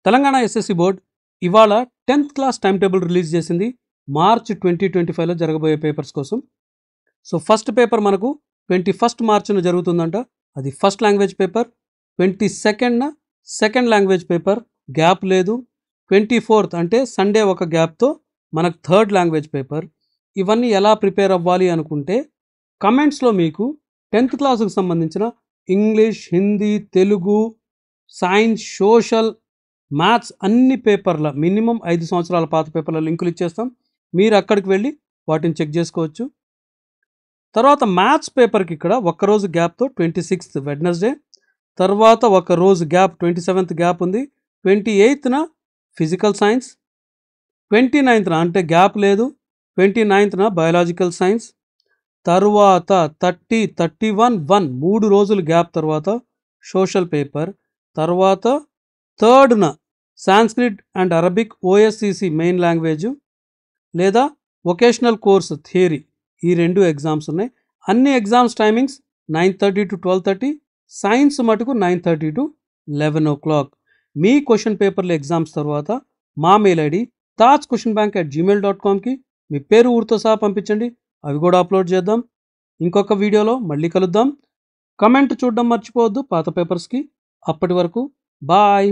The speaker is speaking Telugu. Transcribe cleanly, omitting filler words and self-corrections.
తెలంగాణ ఎస్ఎస్సి బోర్డ్ ఇవాళ 10th class time table release చేసింది. మార్చ్ 2025లో జరగబోయే పేపర్స్ కోసం. సో ఫస్ట్ పేపర్ మనకు 21st మార్చ్న జరుగుతుందంట. అది first language paper. 22nd second language paper, gap లేదు. 24th అంటే సండే ఒక గ్యాప్తో మనకు థర్డ్ లాంగ్వేజ్ పేపర్. ఇవన్నీ ఎలా ప్రిపేర్ అవ్వాలి అనుకుంటే కమెంట్స్లో మీకు 10th క్లాస్కి సంబంధించిన English, Hindi, Telugu, science, social, maths అన్ని పేపర్ల మినిమం 5 సంవత్సరాల పాత పేపర్ల లింకులు ఇచ్చేస్తాం. మీరు అక్కడికి వెళ్ళి వాటిని చెక్ చేసుకోవచ్చు. తర్వాత మ్యాథ్స్ పేపర్కి ఇక్కడ ఒక్కరోజు గ్యాప్తో 26th వెడ్నెస్డే, తర్వాత ఒక రోజు గ్యాప్ 27th గ్యాప్ ఉంది. 28th ఫిజికల్ సైన్స్, 29th అంటే గ్యాప్ లేదు, 29th బయాలజికల్ సైన్స్, తర్వాత 30, 31, 1 3 రోజులు గ్యాప్ తర్వాత సోషల్ పేపర్, తర్వాత 3rd Sanskrit and Arabic OSCC main language లేదా వొకేషనల్ కోర్స్ థియరీ, ఈ 2 ఎగ్జామ్స్ ఉన్నాయి. అన్ని ఎగ్జామ్స్ టైమింగ్స్ 9:30 to 12:30, సైన్స్ మటుకు 9:30 to 11 o'clock. మీ క్వశ్చన్ పేపర్ల ఎగ్జామ్స్ తర్వాత మా మెయిల్ ఐడి tajquestionbank@gmail.comకి మీ పేరు ఊరితో సహా పంపించండి. అవి కూడా అప్లోడ్ చేద్దాం. ఇంకొక వీడియోలో మళ్ళీ కలుద్దాం. కమెంట్ చూడడం మర్చిపోవద్దు పాత పేపర్స్కి. అప్పటి వరకు బాయ్.